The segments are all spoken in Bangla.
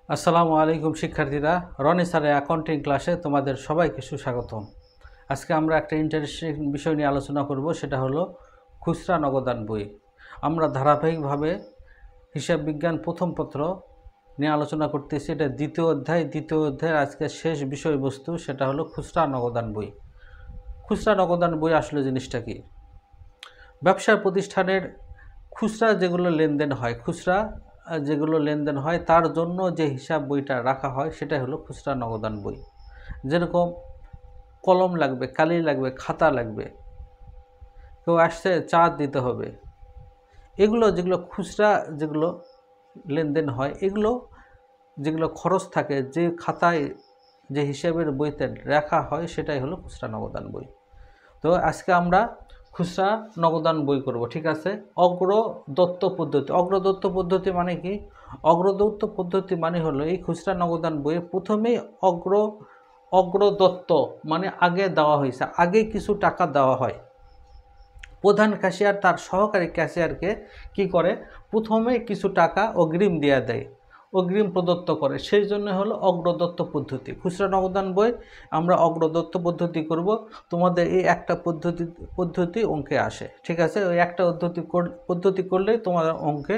আসসালামু আলাইকুম শিক্ষার্থীরা, রনি স্যারের অ্যাকাউন্টিং ক্লাসে তোমাদের সবাইকে সুস্বাগতম। আজকে আমরা একটা ইন্টারেস্টিং বিষয় নিয়ে আলোচনা করব, সেটা হলো খুচরা নগদান বই। আমরা ধারাবাহিকভাবে হিসাব বিজ্ঞান প্রথম পত্র নিয়ে আলোচনা করতেছি। এটা দ্বিতীয় অধ্যায়ের আজকে শেষ বিষয়বস্তু, সেটা হলো খুচরা নগদান বই। খুচরা নগদান বই আসলে জিনিসটা কি? ব্যবসার প্রতিষ্ঠানের খুচরা যেগুলো লেনদেন হয় তার জন্য যে হিসাব বইটা রাখা হয় সেটাই হলো খুচরা নগদান বই। যেরকম কলম লাগবে, কালি লাগবে, খাতা লাগবে, কেউ আসছে চা দিতে হবে, এগুলো যেগুলো খুচরা যেগুলো লেনদেন হয়, এগুলো যেগুলো খরচ থাকে, যে খাতায় যে হিসাবের বইতে রাখা হয় সেটাই হলো খুচরা নগদান বই। তো আজকে আমরা খুচরা নগদান বই করব, ঠিক আছে। অগ্রদত্ত পদ্ধতি মানে কি? অগ্রদত্ত পদ্ধতি মানে হলো এই খুচরা নগদান বইয়ে প্রথমেই অগ্রদত্ত মানে আগে দেওয়া হয়েছে, আগে কিছু টাকা দেওয়া হয়। প্রধান ক্যাশিয়ার তার সহকারী ক্যাশিয়ারকে কি করে? প্রথমে কিছু টাকা অগ্রিম দেওয়া দেয়, অগ্রিম প্রদত্ত করে, সেই জন্য হলো অগ্রদত্ত পদ্ধতি। খুচরা নগদান বই আমরা অগ্রদত্ত পদ্ধতি করব। তোমাদের এই একটা পদ্ধতি অঙ্কে আসে, ঠিক আছে। ওই একটা পদ্ধতি করলেই তোমাদের অঙ্কে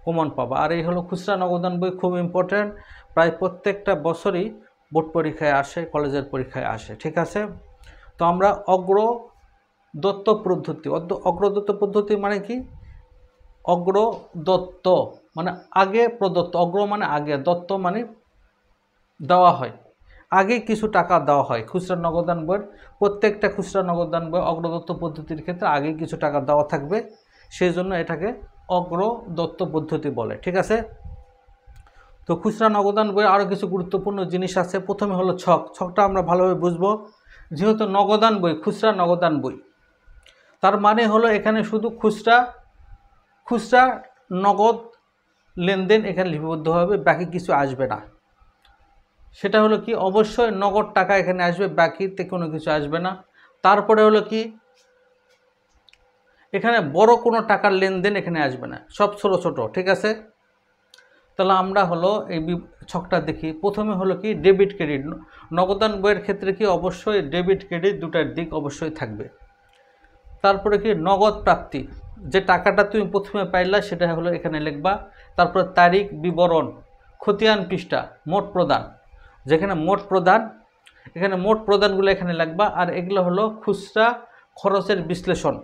কমন পাবা। আর এই হলো খুচরা নগদান বই, খুব ইম্পর্ট্যান্ট, প্রায় প্রত্যেকটা বছরই বোর্ড পরীক্ষায় আসে, কলেজের পরীক্ষায় আসে, ঠিক আছে। তো আমরা অগ্রদত্ত পদ্ধতি মানে কি? অগ্রদত্ত মানে আগে প্রদত্ত, অগ্র মানে আগে, দত্ত মানে দেওয়া হয়, আগে কিছু টাকা দেওয়া হয়। খুচরা নগদান বইয়ের প্রত্যেকটা খুচরা নগদান বই অগ্রদত্ত পদ্ধতির ক্ষেত্রে আগে কিছু টাকা দেওয়া থাকবে, সেই জন্য এটাকে অগ্রদত্ত পদ্ধতি বলে, ঠিক আছে। তো খুচরা নগদান বইয়ে আরও কিছু গুরুত্বপূর্ণ জিনিস আছে। প্রথমে হলো ছকটা আমরা ভালোভাবে বুঝবো। যেহেতু নগদান বই, খুচরা নগদান বই, তার মানে হলো এখানে শুধু খুচরা নগদ লেনদেন এখানে লিপিবদ্ধ হবে, বাকি কিছু আসবে না। সেটা হলো কি? অবশ্যই নগদ টাকা এখানে আসবে, বাকিতে কোনো কিছু আসবে না। তারপরে হলো কি? এখানে বড় কোনো টাকার লেনদেন এখানে আসবে না, সব ছোট ছোট, ঠিক আছে। তাহলে আমরা হলো এই ছকটা দেখি। প্রথমে হলো কি? Debit credit. নগদান বইয়ের ক্ষেত্রে কি অবশ্যই ডেবিট ক্রেডিট দুটার দিক অবশ্যই থাকবে। তারপরে কি? নগদ প্রাপ্তি, যে টাকাটা তুমি প্রথমে পাইলা সেটা হলো এখানে লিখবা। তারপর তারিখ, বিবরণ, খতিয়ান পৃষ্ঠা, মোট প্রদান, যেখানে মোট প্রদান, এখানে মোট প্রদানগুলো এখানে লিখবা। আর এগুলো হলো খুচরা খরচের বিশ্লেষণ।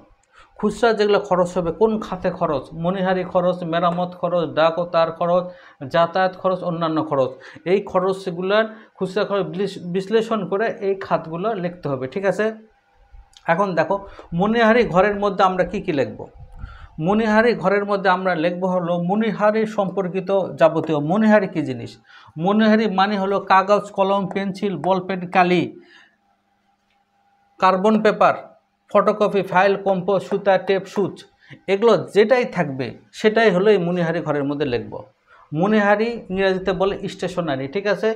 খুচরা যেগুলো খরচ হবে, কোন খাতে খরচ, মনিহারি খরচ, মেরামত খরচ, ডাক ও তার খরচ, যাতায়াত খরচ, অন্যান্য খরচ, এই খরচগুলোর খুচরা খরচ বিশ্লেষণ করে এই খাতগুলো লিখতে হবে, ঠিক আছে। এখন দেখো, মনিহারি ঘরের মধ্যে আমরা কি কি লিখব? মনিহারি ঘরের মধ্যে আমরা লিখব হলো মনিহারি সম্পর্কিত যাবতীয়। মনিহারি কি জিনিস? মনিহারি মানে হলো কাগজ, কলম, পেন্সিল, বল পেন, কালি, carbon paper, photocopy, file, compose, সুতা, টেপ, সুচ, এগুলো যেটাই থাকবে সেটাই হলো এই মনিহারি ঘরের মধ্যে লিখব। মনিহারি ইংরেজিতে বলে স্টেশনারি, ঠিক আছে।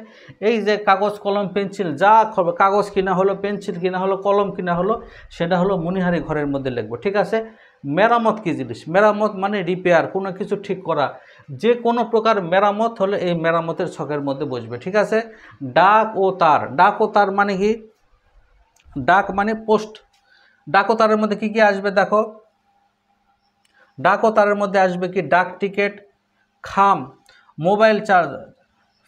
এই যে কাগজ, কলম, পেন্সিল, যা কাগজ কিনা হলো, পেন্সিল কিনা হলো, কলম কিনা হলো, সেটা হলো মনিহারি ঘরের মধ্যে লিখব, ঠিক আছে। মেরামত কি জিনিস? মেরামত মানে রিপেয়ার, কোনো কিছু ঠিক করা, যে কোনো প্রকার মেরামত হলে এই মেরামতের ছকের মধ্যে বসবে, ঠিক আছে। ডাক ও তার মানে কি? ডাক মানে পোস্ট। ডাক ও তারের মধ্যে কি কি আসবে দেখো। ডাক ও তারের মধ্যে আসবে কি? ডাক টিকিট, খাম, মোবাইল চার্জ,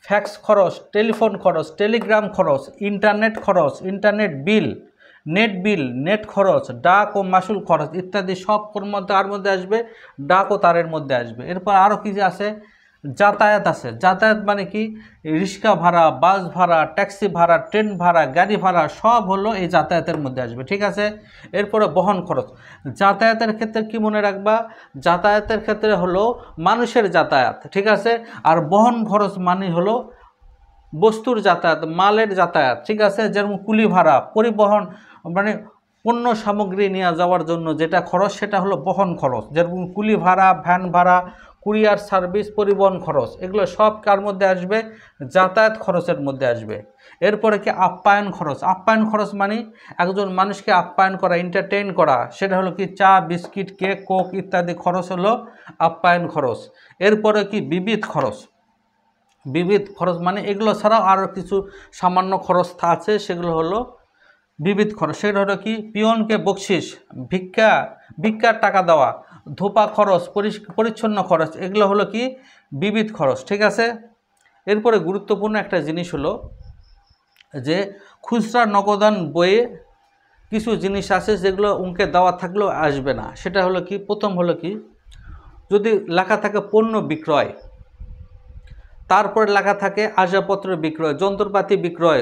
ফ্যাক্স খরচ, টেলিফোন খরচ, টেলিগ্রাম খরচ, ইন্টারনেট খরচ, ইন্টারনেট বিল, নেট খরচ, ডাক ও মাসুল খরচ ইত্যাদি সব মধ্যে আর মধ্যে আসবে, ডাক ও তারের মধ্যে আসবে। এরপর আরও কি যে আছে? যাতায়াত আছে। যাতায়াত মানে কি? রিক্সা ভাড়া, বাস ভাড়া, ট্যাক্সি ভাড়া, ট্রেন ভাড়া, গাড়ি ভাড়া সব হলো এই যাতায়াতের মধ্যে আসবে, ঠিক আছে। এরপরে বহন খরচ। যাতায়াতের ক্ষেত্রে কি মনে রাখবা? যাতায়াতের ক্ষেত্রে হলো মানুষের যাতায়াত, ঠিক আছে। আর বহন খরচ মানে হলো বস্তুর যাতায়াত, মালের যাতায়াত, ঠিক আছে। যেমন কুলি ভাড়া, পরিবহন মানে পণ্য সামগ্রী নিয়ে যাওয়ার জন্য যেটা খরচ সেটা হলো বহন খরচ। যেরকম কুলি ভাড়া, ভ্যান ভাড়া, কুরিয়ার সার্ভিস, পরিবহন খরচ, এগুলো সব কার মধ্যে আসবে? যাতায়াত খরচের মধ্যে আসবে। এরপরে কি? আপ্যায়ন খরচ। আপ্যায়ন খরচ মানে একজন মানুষকে আপ্যায়ন করা, এন্টারটেইন করা, সেটা হলো কি? চা, বিস্কিট, কেক, কোক ইত্যাদি খরচ হলো আপ্যায়ন খরচ। এরপরে কি? বিবিধ খরচ। বিবিধ খরচ মানে এগুলো ছাড়াও আরও কিছু সামান্য খরচ আছে, সেগুলো হলো বিবিধ খরচ। সেটা হলো কি, পিয়নকে বকশিস, ভিক্ষার টাকা দেওয়া, ধোপা খরচ, পরিচ্ছন্ন খরচ, এগুলো হলো কি বিবিধ খরচ। ঠিক আছে। এরপরে গুরুত্বপূর্ণ একটা জিনিস হলো যে খুচরা নগদান বইয়ে কিছু জিনিস আছে যেগুলো অঙ্কে দেওয়া থাকলেও আসবে না। সেটা হলো কি, প্রথম হলো কি, যদি লেখা থাকে পণ্য বিক্রয়, তারপরে লেখা থাকে আসবাবপত্র বিক্রয়, যন্ত্রপাতি বিক্রয়,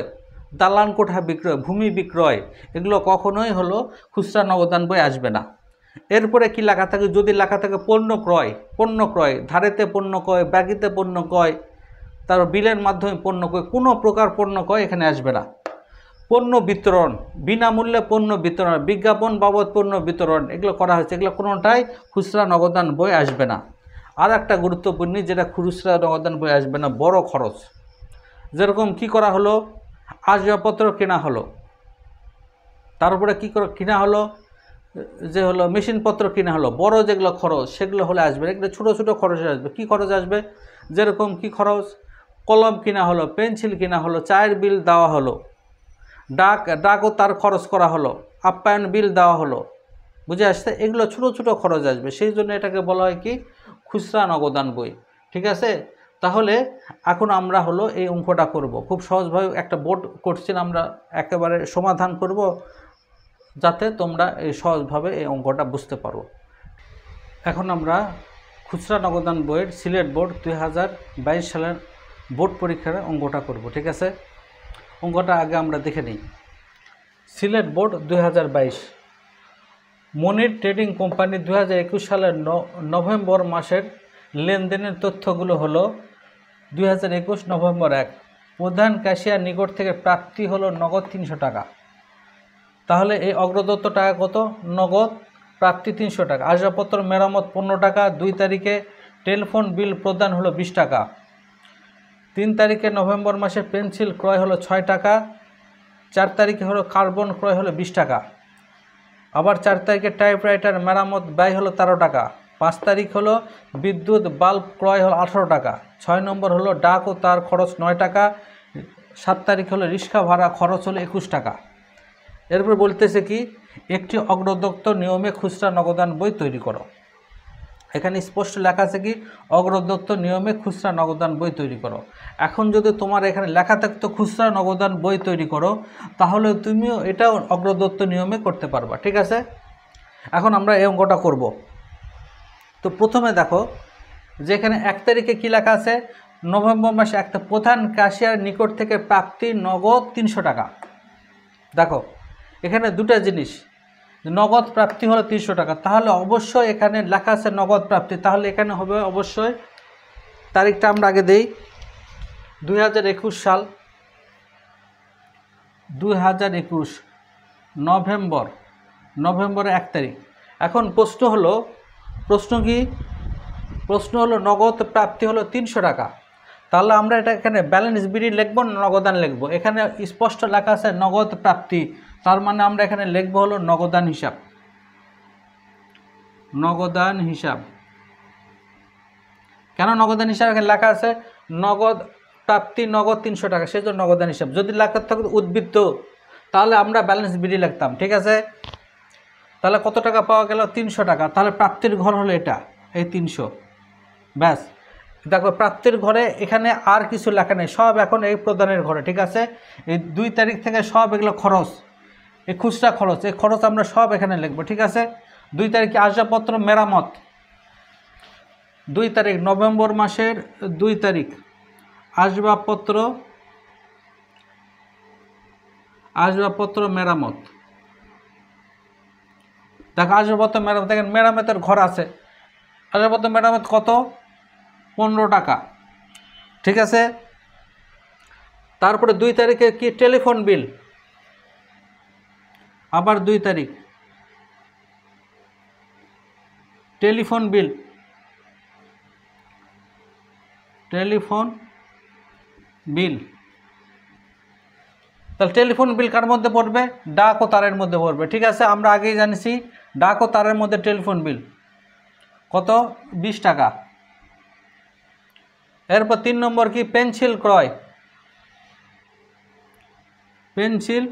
দালান কোঠা বিক্রয়, ভূমি বিক্রয়, এগুলো কখনোই হলো খুচরা নগদান বই আসবে না। এরপরে কি লেখা থাকে, যদি লেখা থাকে পণ্য ক্রয়, ধারেতে পণ্য ক্রয়, বাকিতে পণ্য ক্রয়, তারপর বিলের মাধ্যমে পণ্য ক্রয়, কোনো প্রকার পণ্য ক্রয় এখানে আসবে না। পণ্য বিতরণ, বিনামূল্যে পণ্য বিতরণ, বিজ্ঞাপন বাবদ পণ্য বিতরণ, এগুলো করা হয়েছে, এগুলো কোনোটাই খুচরা নগদান বই আসবে না। আর একটা গুরুত্বপূর্ণ, যেটা খুচরা নগদান বই আসবে না, বড় খরচ। যেরকম কি করা হলো, আসবাবপত্র কেনা হলো, তারপরে কি কিনা হলো, যে হলো মেশিনপত্র কিনা হলো, বড় যেগুলো খরচ সেগুলো হলে আসবে। এগুলো ছোটো ছোটো খরচ আসবে। কি খরচ আসবে, যেরকম কি খরচ, কলম কিনা হলো, পেন্সিল কিনা হলো, চায়ের বিল দেওয়া হলো, ডাকও তার খরচ করা হলো, আপ্যায়ন বিল দেওয়া হলো, বুঝে আসছে, এগুলো ছোটো ছোটো খরচ আসবে। সেই জন্য এটাকে বলা হয় কি, খুচরা নগদান বই। ঠিক আছে। তাহলে এখন আমরা হলো এই অঙ্কটা করব, খুব সহজভাবে একটা বোর্ড কোশ্চেন আমরা একেবারে সমাধান করব, যাতে তোমরা এই সহজভাবে এই অঙ্কটা বুঝতে পারো। এখন আমরা খুচরা নগদান বইয়ের সিলেট বোর্ড 2022 সালের বোর্ড পরীক্ষার অঙ্কটা করব। ঠিক আছে। অঙ্কটা আগে আমরা দেখে নিই। সিলেট বোর্ড 2022, মনির ট্রেডিং কোম্পানি 2021 সালের নভেম্বর মাসের লেনদেনের তথ্যগুলো হলো 2021 নভেম্বর 1, প্রধান ক্যাশিয়ার নিকট থেকে প্রাপ্তি হলো নগদ 300 টাকা। তাহলে এই অগ্রদত্ত টাকা কত, নগদ প্রাপ্তি 300 টাকা। আসবাবপত্র মেরামত 15 টাকা। 2 তারিখে টেলিফোন বিল প্রদান হলো 20 টাকা। 3 তারিখে নভেম্বর মাসে পেন্সিল ক্রয় হলো 6 টাকা। 4 তারিখে হলো কার্বন ক্রয় হলো 20 টাকা। আবার 4 তারিখে টাইপরাইটার মেরামত ব্যয় হলো 13 টাকা। 5 তারিখ হলো বিদ্যুৎ বাল্ব ক্রয় হলো 18 টাকা। 6 নম্বর হলো ডাক ও তার খরচ 9 টাকা। 7 তারিখ হলো রিক্সা ভাড়া খরচ হলো 21 টাকা। এরপর বলতেছে কি, একটি অগ্রদত্ত নিয়মে খুচরা নগদান বই তৈরি করো। এখানে স্পষ্ট লেখা আছে কি, অগ্রদত্ত নিয়মে খুচরা নগদান বই তৈরি করো। এখন যদি তোমার এখানে লেখা থাকতো খুচরা নগদান বই তৈরি করো, তাহলে তুমিও এটাও অগ্রদত্ত নিয়মে করতে পারবা। ঠিক আছে। এখন আমরা এই অঙ্কটা করব। তো প্রথমে দেখো যে এখানে 1 তারিখে কি লেখা আছে, নভেম্বর মাসে একটা প্রধান ক্যাশিয়ার নিকট থেকে প্রাপ্তি নগদ 300 টাকা। দেখো এখানে দুটা জিনিস, নগদ প্রাপ্তি হলো 300 টাকা, তাহলে অবশ্যই এখানে লেখা আছে নগদ প্রাপ্তি, তাহলে এখানে হবে অবশ্যই, তারিখটা আমরা আগে দেই, 2021 সাল, 2021 নভেম্বরের 1 তারিখ। এখন প্রশ্ন হলো নগদ প্রাপ্তি হলো 300 টাকা। তাহলে আমরা এটা এখানে ব্যালেন্স বিডি লিখব না নগদান লিখব, এখানে স্পষ্ট লেখা আছে নগদ প্রাপ্তি, তার মানে আমরা এখানে লিখব হলো নগদান হিসাব। কেন নগদান হিসাব, এখানে লেখা আছে নগদ প্রাপ্তি নগদ 300 টাকা, সেই জন্য নগদান হিসাব। যদি লেখা থাকতো উদ্বৃত্ত, তাহলে আমরা ব্যালেন্স বিডি লিখতাম। ঠিক আছে। তাহলে কত টাকা পাওয়া গেল, 300 টাকা। তাহলে প্রাপ্তির ঘর হলো এটা, এই 300, ব্যাস। দেখো প্রাপ্তির ঘরে এখানে আর কিছু লেখা নেই, সব এখন এই প্রদানের ঘরে। ঠিক আছে। এই 2 তারিখ থেকে সব এগুলো খরচ, এই খুচরা খরচ, এই খরচ আমরা সব এখানে লিখব। ঠিক আছে। 2 তারিখে আসবাবপত্র মেরামত, 2 তারিখ নভেম্বর মাসের 2 তারিখ আসবাবপত্র মেরামত। দেখো আসবাবপত্র মেরামত, দেখেন মেরামতের ঘর আছে, আসবাবপত্র মেরামত কত, 15 টাকা। ঠিক আছে। তারপরে 2 তারিখে কি, টেলিফোন বিল, আবার 2 তারিখ টেলিফোন বিল, তাহলে টেলিফোন বিল কার মধ্যে পড়বে, ডাক ও তারের মধ্যে পড়বে। ঠিক আছে। আমরা আগেই জানিছি ডাক ও তারের মধ্যে টেলিফোন বিল কত, 20 টাকা। এরপর 3 নম্বর কি পেন্সিল ক্রয়, পেন্সিল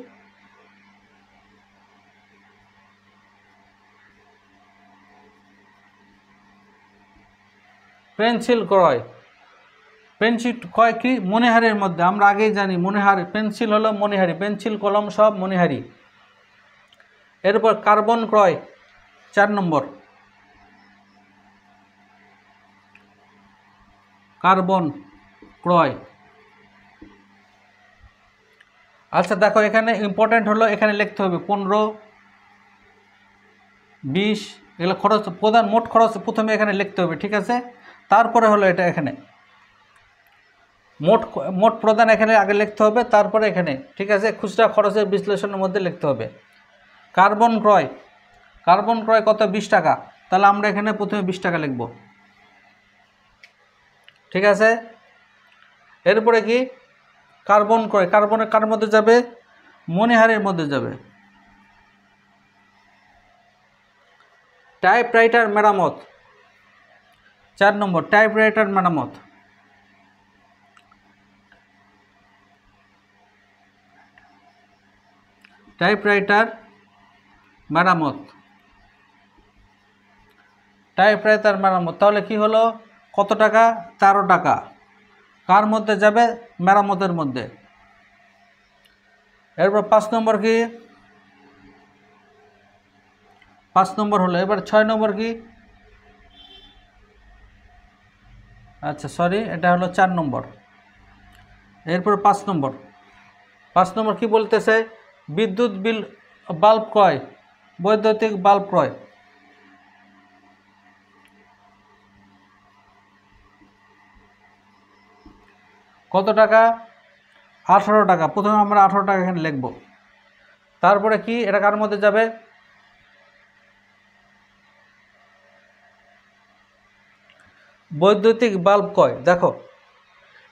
ক্রয়, পেন্সিল ক্রয় কি মণিহারির মধ্যে, আমরা আগেই জানি মণিহারি পেন্সিল হলো মণিহারি, পেন্সিল কলম সব মণিহারি। এরপর কার্বন ক্রয় 4 নম্বর, কার্বন ক্রয়। আচ্ছা দেখো এখানে ইম্পর্টেন্ট হলো, এখানে লিখতে হবে 15, 20 এগুলো খরচ, প্রধান মোট খরচ প্রথমে এখানে লিখতে হবে, ঠিক আছে। তারপরে হলো এটা এখানে মোট প্রদান এখানে আগে লিখতে হবে, তারপরে এখানে, ঠিক আছে, খুচরা খরচের বিশ্লেষণের মধ্যে লিখতে হবে। কার্বন ক্রয়, কার্বন ক্রয় কত 20 টাকা, তাহলে আমরা এখানে প্রথমে 20 টাকা লিখব, ঠিক আছে। এরপরে কি কার্বন ক্রয়, কার্বনের কার মধ্যে যাবে, মণিহারির মধ্যে যাবে। টাইপরাইটার মেরামত 4 নম্বর, টাইপরাইটার মেরামত। টাইপরাইটার মেরামত, টাইপরাইটার মেরামত, তাহলে কি হলো কত টাকা, 13 টাকা। কার মধ্যে যাবে, মেরামতের মধ্যে। এরপর 5 নম্বর কি, 5 নম্বর হলো। এবার 6 নম্বর কি, আচ্ছা সরি এটা হলো 4 নম্বর। এরপর 5 নম্বর, 5 নম্বর কি বলতেছে, বিদ্যুৎ বিল বাল্ব ক্রয়, বৈদ্যুতিক বাল্ব ক্রয়। কত টাকা, 18 টাকা। প্রথমে আমরা 18 টাকা এখানে লিখব। তারপরে কি এটা কার মধ্যে যাবে, বৈদ্যুতিক বাল্ব ক্রয়। দেখো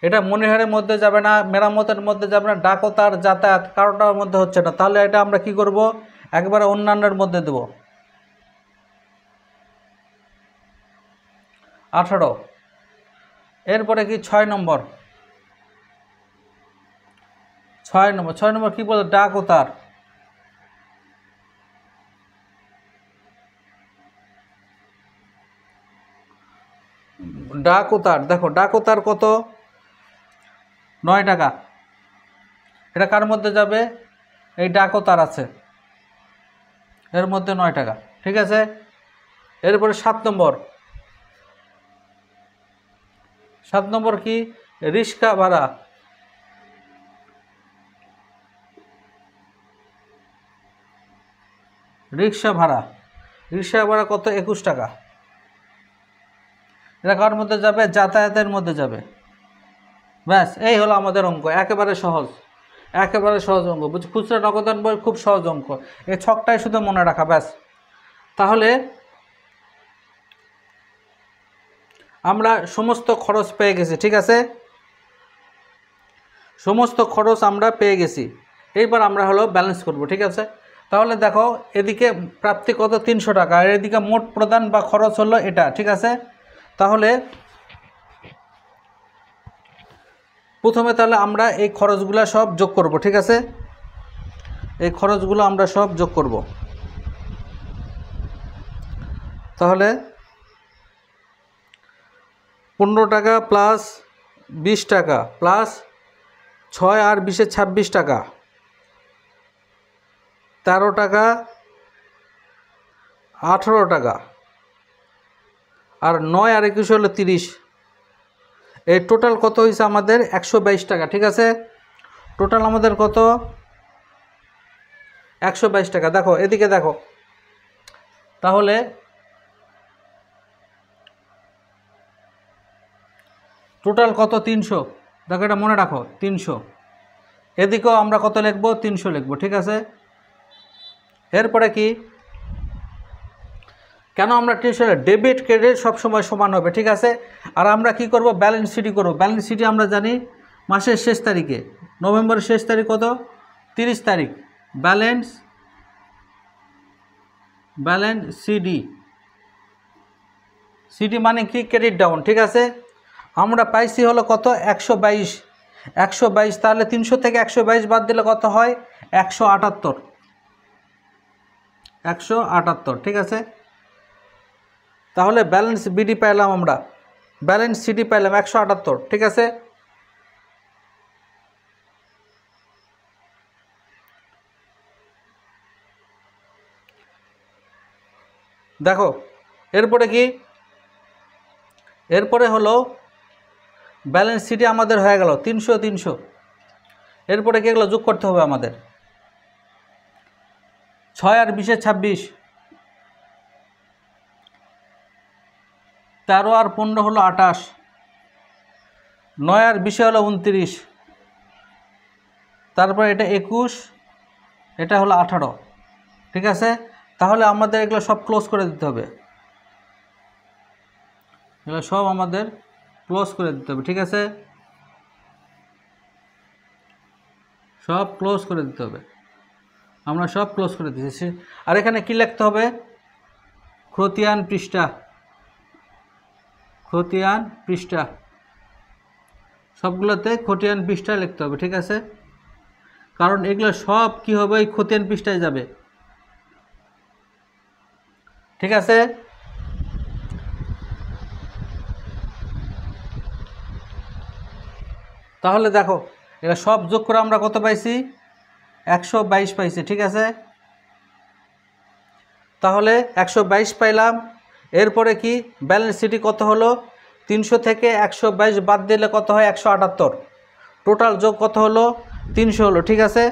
এটা মণিহারের মধ্যে যাবে না, মেরামতের মধ্যে যাবে না, ডাক ও তার যাতায়াত কারোটার মধ্যে হচ্ছে না, তাহলে এটা আমরা কি করব, একবারে অন্যান্যের মধ্যে দেব, 18। এরপরে কি 6 নম্বর, 6 নম্বর কি বলে, ডাক ও তার, ডাক ও তার। দেখো ডাক ও তার কত, 9 টাকা। এটা কার মধ্যে যাবে, এই ডাক ও তার আছে এর মধ্যে 9 টাকা, ঠিক আছে। এরপরে 7 নম্বর, 7 নম্বর কি, রিক্সা ভাড়া, রিক্সা ভাড়া, রিক্সা ভাড়া কত, 21 টাকা। এটা কার মধ্যে যাবে, যাতায়াতের মধ্যে যাবে। ব্যাস এই হলো আমাদের অঙ্ক, একেবারে সহজ, একেবারে সহজ অঙ্ক। বুঝছি, খুচরা নগদান বই খুব সহজ অঙ্ক, এই ছকটাই শুধু মনে রাখা ব্যাস। তাহলে আমরা সমস্ত খরচ পেয়ে গেছি, ঠিক আছে, সমস্ত খরচ আমরা পেয়ে গেছি। এইবার আমরা হলো ব্যালেন্স করব, ঠিক আছে। তাহলে দেখো এদিকে প্রাপ্তি কত, 300 টাকা, আর এদিকে মোট প্রদান বা খরচ হলো এটা, ঠিক আছে। তাহলে প্রথমে তাহলে আমরা এই খরচগুলো সব যোগ করব, ঠিক আছে, এই খরচগুলো আমরা সব যোগ করব। তাহলে 15 টাকা প্লাস 20 টাকা প্লাস 6 আর 20 26 টাকা, 13 টাকা, 18 টাকা, আর 9 আর 21 হলো 30। এই টোটাল কত হয়েছে আমাদের, 122 টাকা, ঠিক আছে। টোটাল আমাদের কত, 122 টাকা। দেখো এদিকে দেখো, তাহলে টোটাল কত, 300। দেখো এটা মনে রাখো 300। এদিকেও আমরা কত লিখব, 300 লিখব, ঠিক আছে। এরপরে কি, কেন আমরা ডেবিট ক্রেডিট সবসময় সমান হবে, ঠিক আছে। আর আমরা কি করব, ব্যালেন্স শিটই করব। ব্যালেন্স শিটে আমরা জানি মাসের শেষ তারিখে, নভেম্বরের শেষ তারিখ কত, 30 তারিখ, ব্যালেন্স সিডি, সিডি মানে কি, ক্রেডিট ডাউন, ঠিক আছে। আমরা পাইছি হলো কত 122, 122 তাহলে 300 থেকে 122 বাদ দিলে কত হয় 178, 178 ঠিক আছে। তাহলে ব্যালেন্স বিডি পাইলাম, আমরা ব্যালেন্স সিডি পাইলাম 178 ঠিক আছে। দেখো এরপরে কি, এরপরে হলো ব্যালেন্স সিডি আমাদের হয়ে গেল 300 300। এরপরে কি এগুলো যোগ করতে হবে আমাদের, 6 আর 20 26, 13 আর 15 হলো 28, 9 আর 20 হলো 29, তারপর এটা 21, এটা হলো 18 ঠিক আছে। তাহলে আমাদের এগুলো সব ক্লোজ করে দিতে হবে, এগুলো সব আমাদের ক্লোজ করে দিতে হবে ঠিক আছে, সব ক্লোজ করে দিতে হবে, আমরা সব ক্লোজ করে দিয়েছি। আর এখানে কি লিখতে হবে, খতিয়ান পৃষ্ঠা, খতিয়ান পৃষ্ঠা, সবগুলোতে খতিয়ান পৃষ্ঠা লিখতে হবে ঠিক আছে, কারণ এগুলো সব কি হবে এই খতিয়ান পৃষ্ঠায় যাবে ঠিক আছে। তাহলে দেখো এগুলো সব যোগ করে আমরা কত পাইছি 122 পাইছি ঠিক আছে। তাহলে 122 পাইলাম। এরপরে কি ব্যালেন্স সিটি কত হলো, 300 থেকে 122 বাদ দিলে কত হয় 178, টোটাল যোগ কত হলো 300 হলো ঠিক আছে।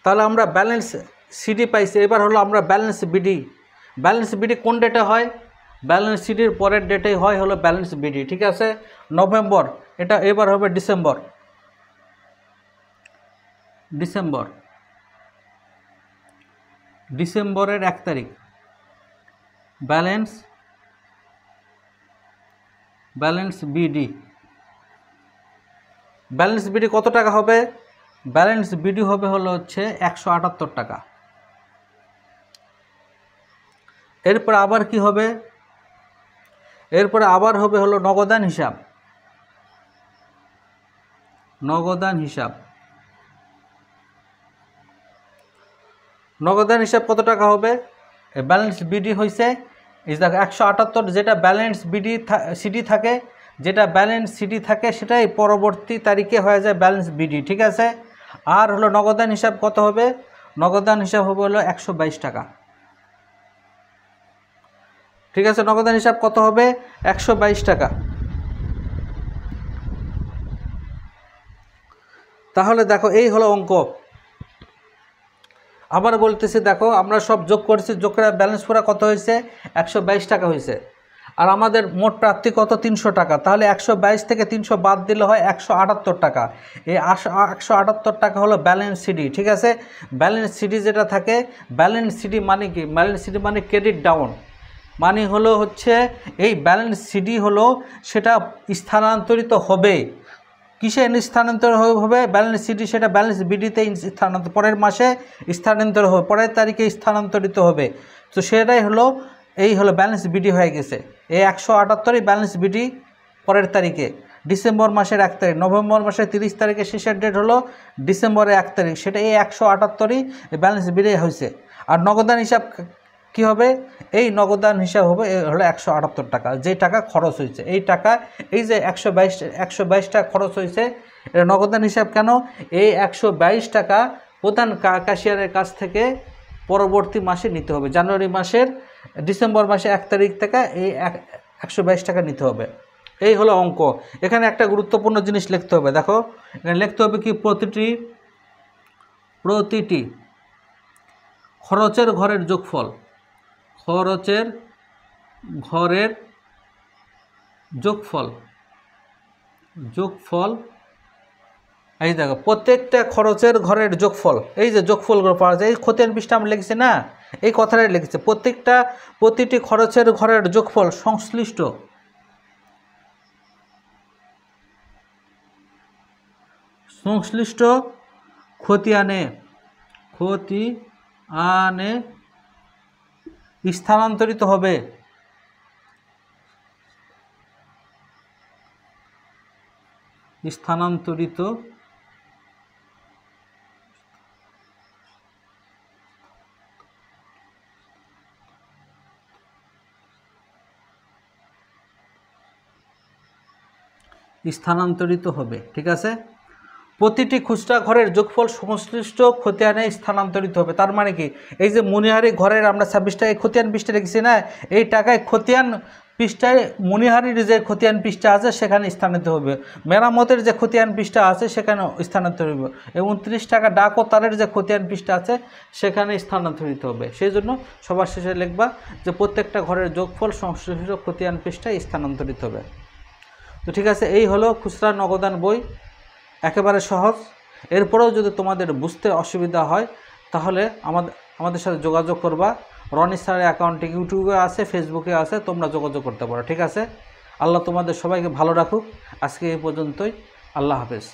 তাহলে আমরা ব্যালেন্স সিডি পাইছি। এবার হলো আমরা ব্যালেন্স বিডি, ব্যালেন্স বিডি কোন ডেটে হয়, ব্যালেন্স সিডির পরের ডেটেই হয় হলো ব্যালেন্স বিডি ঠিক আছে। নভেম্বর, এটা এবার হবে ডিসেম্বর, ডিসেম্বর, ডিসেম্বরের 1 তারিখ balance, balance BD, balance BD কত টাকা হবে, ব্যালেন্স বিডি হবে হলো হচ্ছে 178 টাকা। এরপর আবার কি হবে, এরপরে আবার হবে হলো নগদান হিসাব, নগদান হিসাব, নগদান হিসাব কত টাকা হবে, ব্যালেন্স বিডি হয়েছে এই দেখো 178, যেটা ব্যালেন্স বিডি সিডি থাকে, যেটা ব্যালেন্স সিডি থাকে সেটাই পরবর্তী তারিখে হয়ে যায় ব্যালেন্স বিডি ঠিক আছে। আর হলো নগদান হিসাব কত হবে, নগদান হিসাব হবে হলো 122 টাকা ঠিক আছে। নগদান হিসাব কত হবে 122 টাকা। তাহলে দেখো এই হলো অঙ্ক। আবার বলতেছি দেখো আমরা সব যোগ করেছি, যোগ করে ব্যালেন্স পুরা কত হয়েছে 122 টাকা হয়েছে। আর আমাদের মোট প্রাপ্তি কত 300 টাকা, তাহলে 122 থেকে 300 বাদ দিলে হয় 178 টাকা। এই 178 টাকা হলো ব্যালেন্স সিডি ঠিক আছে। ব্যালেন্স সিডি যেটা থাকে, ব্যালেন্স সিডি মানে কি, ব্যালেন্স সিডি মানে ক্রেডিট ডাউন, মানে হলো হচ্ছে এই ব্যালেন্স সিডি হলো সেটা স্থানান্তরিত হবে, কিসে স্থানান্তর হবে ব্যালেন্স সিডি, সেটা ব্যালেন্স বিডিতে স্থানান্তর, পরের মাসে স্থানান্তর হবে, পরের তারিখে স্থানান্তরিত হবে। তো সেটাই হলো এই হলো ব্যালেন্স বিডি হয়ে গেছে। এই 178ই ব্যালেন্স বিডি পরের তারিখে, ডিসেম্বর মাসের 1 তারিখ, নভেম্বর মাসের 30 তারিখে শেষের ডেট হলো ডিসেম্বরের 1 তারিখ, সেটা এই 178ই ব্যালেন্স বিডি হয়েছে। আর নগদান হিসাব কি হবে, এই নগদান হিসাব হবে হলো 178 টাকা, যে টাকা খরচ হয়েছে, এই টাকা এই যে 122 টাকা খরচ হয়েছে, এটা নগদান হিসাব কেন, এই 122 টাকা প্রধান ক্যাশিয়ারের কাছ থেকে পরবর্তী মাসে নিতে হবে, জানুয়ারি মাসের ডিসেম্বর মাসে 1 তারিখ থেকে এই 122 টাকা নিতে হবে। এই হলো অঙ্ক। এখানে একটা গুরুত্বপূর্ণ জিনিস লিখতে হবে, দেখো এখানে লিখতে হবে কি, প্রতিটি খরচের ঘরের যোগফল, খরচের ঘরের যোগফল, যোগফল, এই দেখো প্রত্যেকটা খরচের ঘরের যোগফল, এই যে যোগফলগুলো পাওয়া যায় এই খতিয়ান পৃষ্ঠা আমরা লিখেছি না, এই কথাটাই লিখেছে, প্রতিটি খরচের ঘরের যোগফল সংশ্লিষ্ট খতিয়ানে স্থানান্তরিত হবে, স্থানান্তরিত হবে, ঠিক আছে। প্রতিটি খুচরা ঘরের যোগফল সংশ্লিষ্ট খতিয়ানে স্থানান্তরিত হবে। তার মানে কি, এই যে মণিহারি ঘরের আমরা 26 টাকায় খতিয়ান পৃষ্ঠা রেখেছি না, এই টাকায় খতিয়ান পৃষ্ঠায় মণিহারির যে খতিয়ান পৃষ্ঠা আছে সেখানে স্থানান্তরিত হবে, মেরামতের যে খতিয়ান পৃষ্ঠা আছে সেখানে স্থানান্তরিত হবে, এবং 29 টাকা ডাক ও তারের যে খতিয়ান পৃষ্ঠা আছে সেখানে স্থানান্তরিত হবে। সেই জন্য সবার শেষে লিখবা যে প্রত্যেকটা ঘরের যোগফল সংশ্লিষ্ট খতিয়ান পৃষ্ঠায় স্থানান্তরিত হবে। তো ঠিক আছে, এই হলো খুচরা নগদান বই, একেবারে সহজ। এরপরেও যদি তোমাদের বুঝতে অসুবিধা হয় তাহলে আমাদের সাথে যোগাযোগ করবা। রনি স্যারের অ্যাকাউন্টে ইউটিউবে আছে, ফেসবুকে আছে, তোমরা যোগাযোগ করতে পারো, ঠিক আছে। আল্লাহ তোমাদের সবাইকে ভালো রাখুক। আজকে এই পর্যন্তই, আল্লাহ হাফেজ।